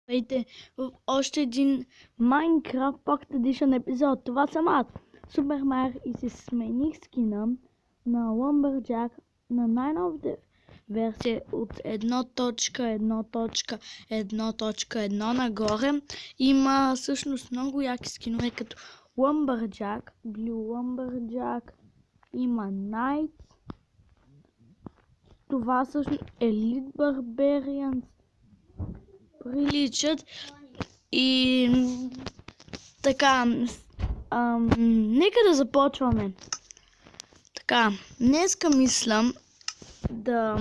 Здравейте в още един Minecraft Pocket Edition епизод. Това съм аз, Супермар, и се смених скина на Lumberjack на най-новите версия от 1.1.1.1 нагоре. Има всъщност много яки скинове като Lumberjack, Blue Lumberjack, има Knight. Това всъщност Elite Barbarians приличат и така, нека да започваме. Така, днеска мисля да...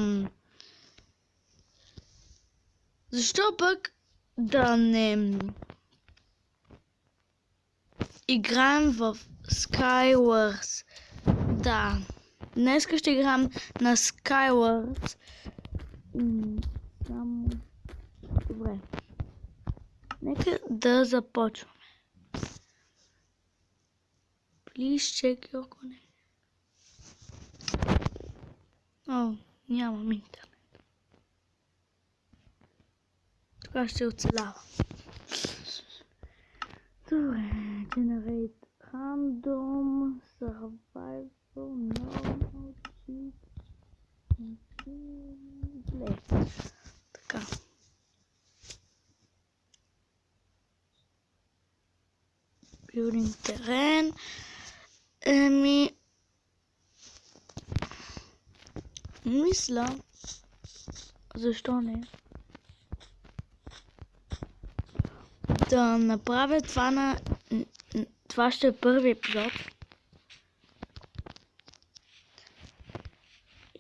Защо пък да не играем в Skywars? Да, днеска ще играем на Skywars. Само... Добре. Нека да започваме. Please check your connection. О, нямам интернет. Така ще оцелява. Добре. Generate random survival normal cheat. Така. Building терен. Мисля, защо не, да направя това на... Това ще е първи епизод.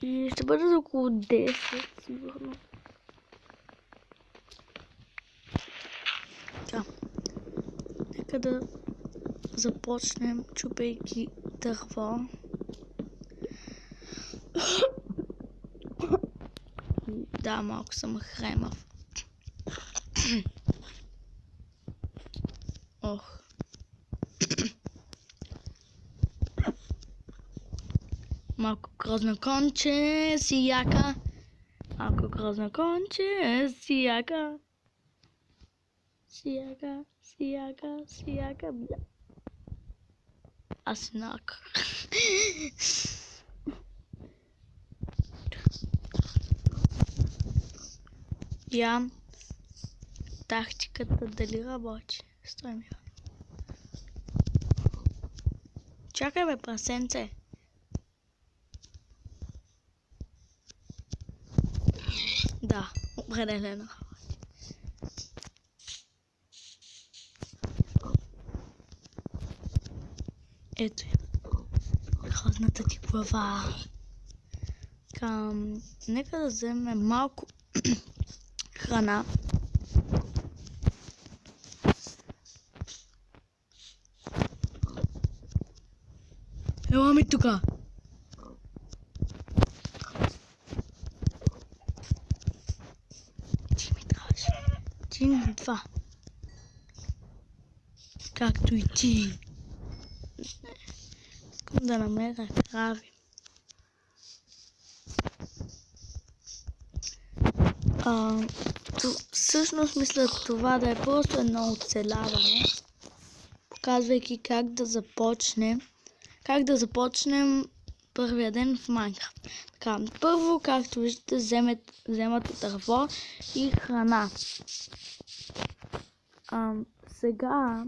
И ще бъде за около 10, сигурно. Така. Нека да започнем, чупейки дърво. Да, малко съм хремав. Ох. Малко грозно конче, сияка. Малко грозно конче, сияка. Сияка, сияка, сияка, бля. Аснак. Я тактиката дали работи. Стой ми. Чакай бе, прасенце. Да, определено. Ето я. Грозната ти глава. Нека да вземем малко храна. Ела ми тука. Ти ми трябваше. Ти ми два. Както и ти. Искам да намеря крави. Всъщност мисля това да е просто едно оцеляване, показвайки как да започнем първия ден в Minecraft. Така, първо, както виждате, вземате дърво и храна. Сега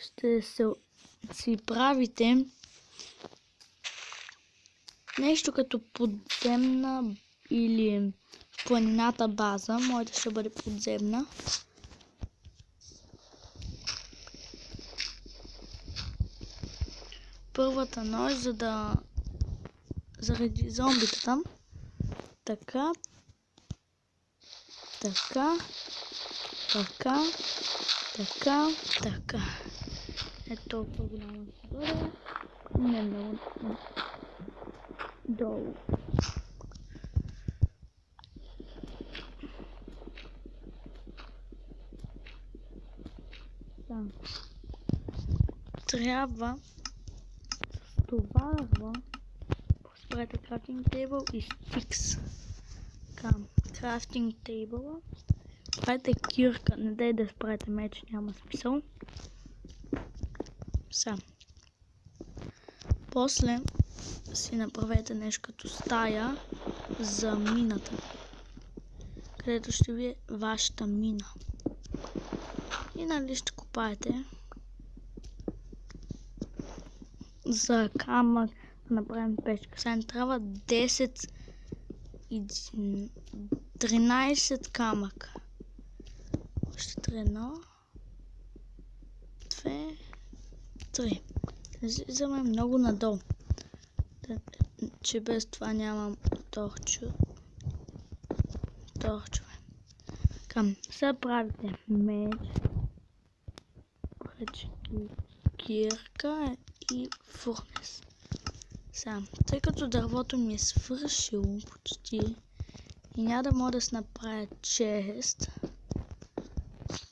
ще си правите нещо като подземна или в планината база. Моята ще бъде подземна. Първата нощ, заради зомбитата. Така. Така. Така. Така. Така. Ето толкова голямо ще бъде. Не много. Долу. Да. Трябва това дърво, според crafting table и sticks. крафтинг тейбъла. Правете кирка, не дай да справите меч, няма смисъл. Сега. После си направете нещо като стая за мината, където ще ви е вашата мина. И нали ще копаете за камък да направим печка. Сега ни трябва 10 и 13 камък. Още 1, 2, 3. Слизаме много надолу, че без това нямам торчове. Сега правите меч, кирка и фурнес. Сега, тъй като дървото ми е свършило почти и няма да мога да се направя чест,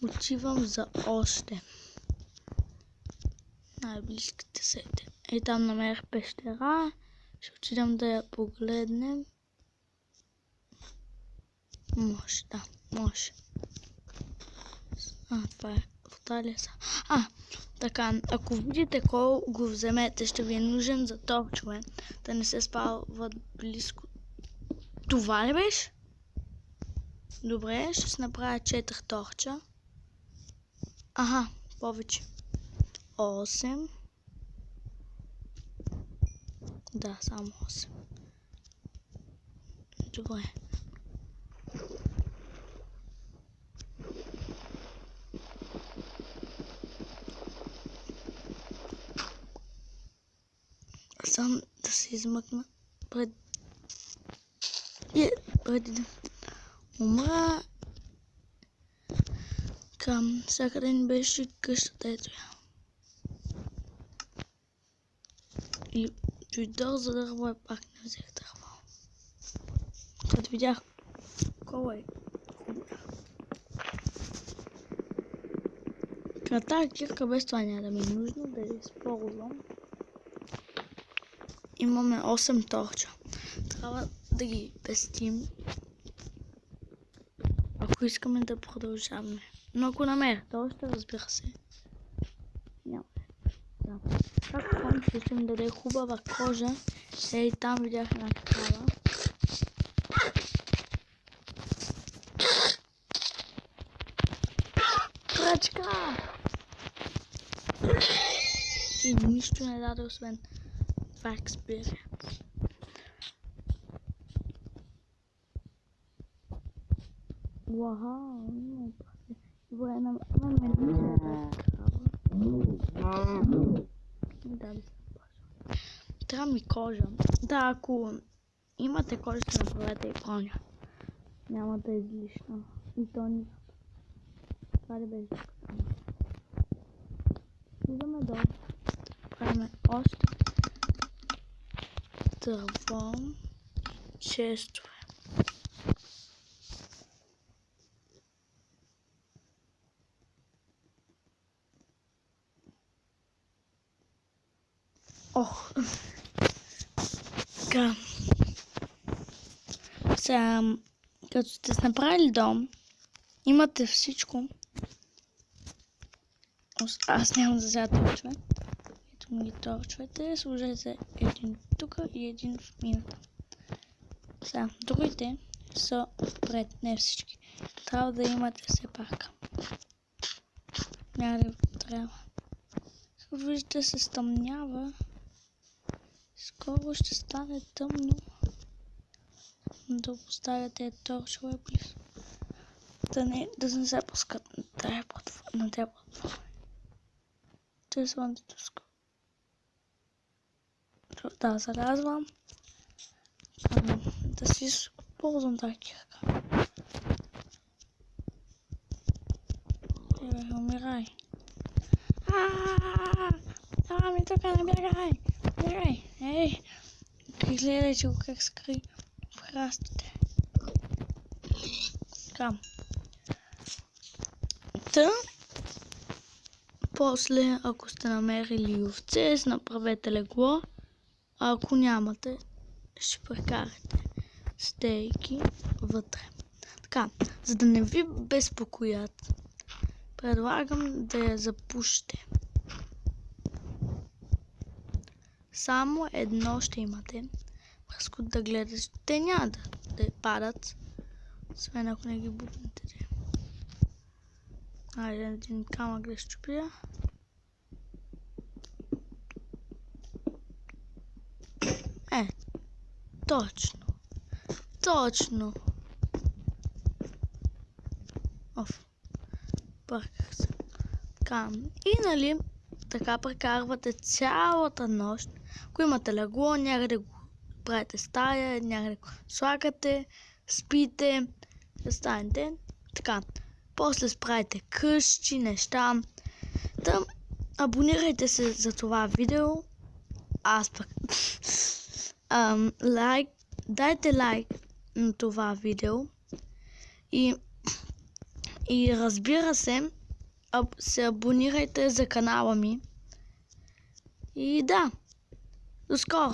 отивам за още. Най-близките сете. И там намерих пещера. Ще отидем да я погледнем. Може, да, може. Това е вода ли са? Така, ако видите кой го вземете, ще ви е нужен за торчове, да не се спалват близко. Това ли беше? Добре, ще се направя 4 торча. Повече. 8. Да, само 8. Добре. Сам да се измъкна преди да умра. Към всякъде ни беше къщата, ето я. И дойдох за дърво и пак не взех дърво. Като видях кой е. Тази кирка без това няма да ми е нужно да я използвам. Имаме 8 торча. Трябва да ги пестим, ако искаме да продължаваме. Но ако намеря торча, разбира се, няма. Да. Както помните, ще ми даде хубава кожа. И там видях една такава. Крачка! И нищо не даде, освен това експириенс. Вау, добре, намерим трябва ми кожа. Да, ако имате кожа, ще направете и броня. Няма да е излишно. И то ни. Това ли беше? Идваме долу. Правим още дърво. Честове. Така. Сега, като сте направили дом, имате всичко. Аз нямам за сега торчове. Ето ми ги торчовете. Сложете един тук и един в мината. Сега, другите са пред, не всички. Трябва да имате все пак. Няма да трябва. Виждате, се стъмнява. Скоро ще стане тъмно. Да поставяте торчове близо. Да не се пускат на тая платформа. Те са антитуска. Да, залязвам. Да си ползвам тази кирка. Умирай. Ми тук, не бягай. Бягай. Ей, гледайте го как скри в храстите. Така. После, ако сте намерили овце, направете легло. А ако нямате, ще прекарате стейки вътре. Така, за да не ви безпокоят, предлагам да я запушите. Само едно ще имате. Връзко да гледате. Те няма да падат. Освен ако не ги бутнете. Айде, един камък да щупя. Точно. Точно. Бърках се. Така. И нали, така прекарвате цялата нощ. Ако имате легло, някъде го правите стая, някъде го слагате, спите, да станете. Така. После справите къщи, неща. Да, абонирайте се за това видео. Аз пък. Дайте лайк на това видео. И разбира се абонирайте за канала ми. И да, до скоро!